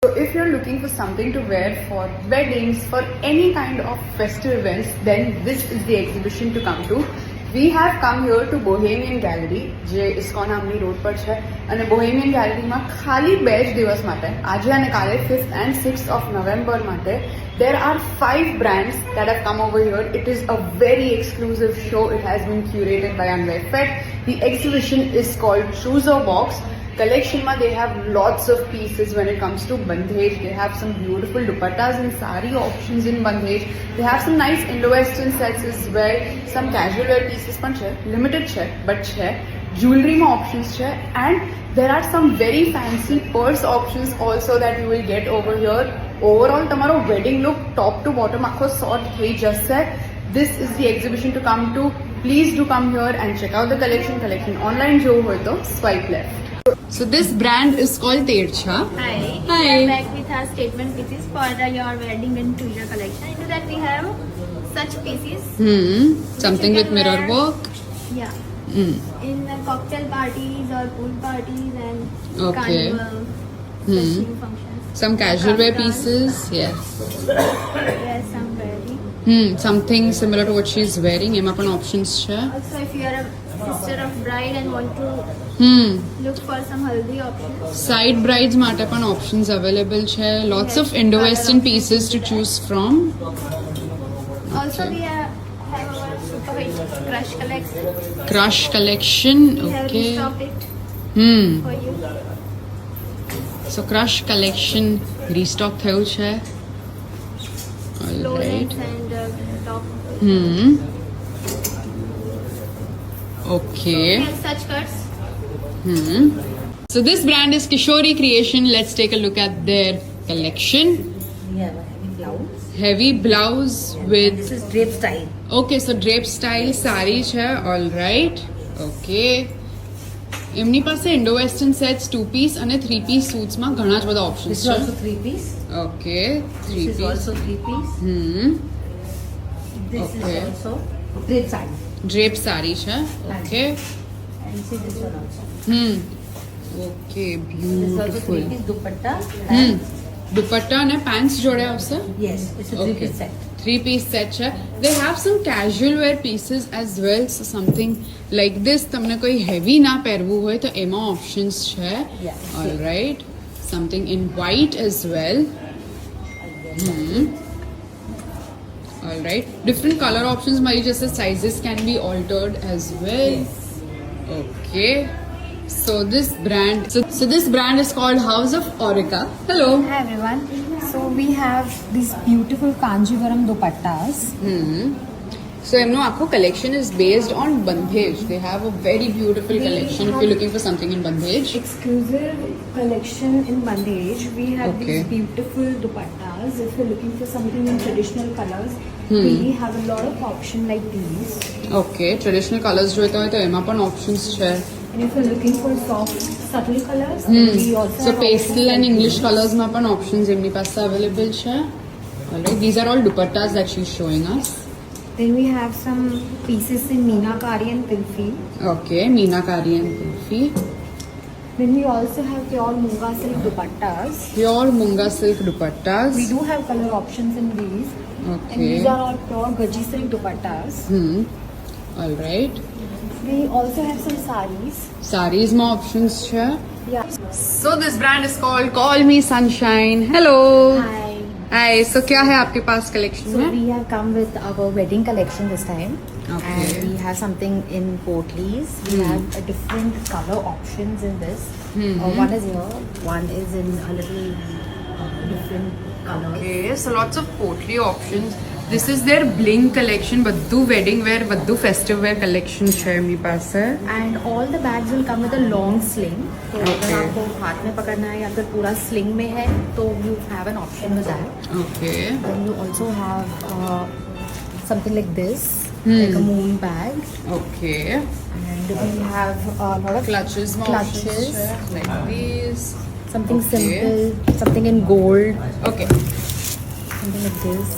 So if you're looking for something to wear for weddings, for any kind of festive events, then this is the exhibition to come to. We have come here to Bohemian Gallery, જે ISKCON આમની road પર છે અને bohemian ગેલેરીમાં ખાલી 2 જ દિવસ માટે આજે અને કાલે 5th and 6th of November માટે there are 5 brands that have come over here. It is a very exclusive show. It has been curated by Anvay Fett. The exhibition is called Chooser Box. Collection ma they have lots of pieces when it comes to bandhej. They have some beautiful dupattas and sari options in bandhej. They have some nice Indo-Western sets as well. Some casual wear pieces પણ છે, limited છે but છે. Jewelry માં options છે and there are some very fancy purse options also that you will get over here. Overall તમારો wedding look top to bottom આખો sort થઈ જશે. This is the exhibition to come to. Please do come here and check out the collection. Collection online જોવું હોય તો swipe left. So this brand is called Tercha. Hi. Hi. We are back with our statement pieces for your wedding and Tuja collection. Into that we have such pieces. Something you with can mirror wear. work. Yeah. In cocktail parties or pool parties and Okay. carnival fishing functions. Some casual wear Carnivals. pieces. Yes. Yes, some very. Something similar to what she's wearing. એમાં પણ options છે. Also, if you are a sister of bride and want to look for some healthy options. Side brides માટે પણ options available છે. Lots of Indo-Western pieces to choose from. Also, we have our super hit crush collection. Crush collection. We have Okay. restocked it for you. So crush collection restock થયું છે. Low Alright. necks and top. Okay. We have such cuts. So this brand is Kishori Creation. Let's take a look at their collection. We have a heavy blouse. Heavy blouse with This is drape style. okay, so drape style sari છે. All right. Okay. એમની પાસે Indo western sets 2 piece અને 3 piece suits માં ઘણા જ બધા This options is છે. also 3-piece. Okay, 3 This is piece. also 3-piece. This Okay. is also drape style. Drape sari છે. Okay. And see this one also. Okay, This is also beautiful. 3-piece dupatta. And dupatta અને pants જોડે આવશે. yes, it's a 3-piece set. 3 piece set છે. They have some casual wear pieces as well. So something like this તમને કોઈ heavy ના પહેરવું હોય તો એમાં options છે. Yeah. All right. Something in white as well. All right. Different color options મળી જશે. Sizes can be altered as well. Okay. So this brand is called House of Aurika. Hello. Hi everyone. So we have these beautiful Kanjivaram dupattas. So એમનું આખું collection is based on bandhej. They have a very beautiful collection if you're looking for something in bandhej. Exclusive collection in Bandej. We have Okay. these beautiful dupattas. If you're looking for something in traditional colors, we have a lot of option like these. Okay, traditional colors જોઈતા હોય તો એમાં પણ options છે. And if you're looking for soft, subtle colors, we also So have pastel options and like English these. colors માં પણ options એમની પાસે available છે. Alright, these are all dupattas that she's showing us. Then we have some pieces in Meenakari and Pilfi. Okay, Meenakari and Pilfi. Then we also have pure Munga silk dupattas. Pure Munga silk dupattas. We do have color options in these. And Okay. these are all pure Gaji silk dupattas. Alright. We also have some saris. Sarees માં options છે. Yeah. So this brand is called Call Me Sunshine. Hello. Hi. Hi. So क्या है आपके पास collection So में? we have come with our wedding collection this time. Okay. And we have something in Portleys. We have a different color options in this. One is here, one is in a little different colors. Okay, so lots of pottery options. This is their bling collection. બધું wedding wear, બધું festive wear collection છે એમની પાસે. And all the bags will come with a long sling. So Okay. अगर आपको हाथ में पकड़ना है या फिर पूरा sling में है तो you have an option with that. Okay. Then you also have something like this, like a moon bag. Okay. And we have a lot of Clutches માં options clutches. છે. Like these. Something Okay. simple, something in gold, Okay. something like this.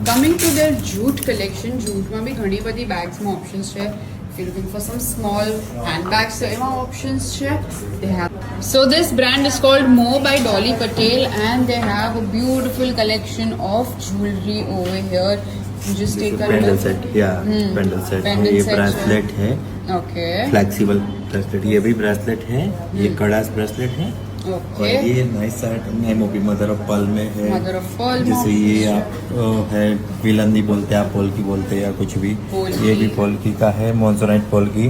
Coming to their jute collection. Jute માં બી ઘણી બધી bags માં options છે. If you're looking for some small handbags, so એમાં options છે. They have. So this brand is called Mo by Dolly Patel, and they have a beautiful collection of jewelry over here. You just take a pendant look. Set या pendant set है, Pendant ये set bracelet है, Okay. Flexible bracelet, ये भी bracelet है, ये कड़ा bracelet है, और Okay. ये nice set MOP mother of pearl में है, Mother of pearl जैसे में। ये आप है विलंदी बोलते हैं, आप पोल्की बोलते हैं या कुछ भी, पोल्की। ये भी पोल्की का है, मोन्सोनाइट पोल्की,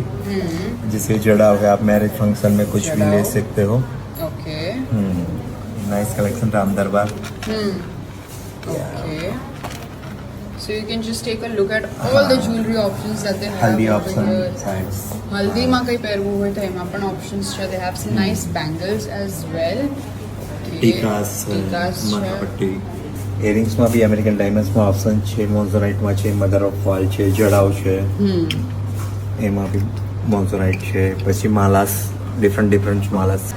जिसे जड़ा हुआ आप मैरिज फंक्शन में कुछ भी ले सकते हो. Okay. नाइस कलेक्शन राम दरबार. Okay. So you can just take a look at all the jewelry options that they have हल्दी over ऑप्शन here. साइड्स, હલ્દીમાં કંઈ પહેરવું હોય તો એમાં પણ options છે. They have some nice bangles as well. Okay. ટીકાસ, ટીકાસ છે. માથાપટ્ટી, ઇયરિંગ્સમાં બી અમેરિકન ડાયમંડ્સમાં ઓપ્શન છે, મોન્ઝોનાઇટમાં છે, મધર ઓફ વાલ છે, જડાવ છે, એમાં બી મોન્ઝોનાઇટ છે, પછી માલાસ, ડિફરન્ટ માલાસ.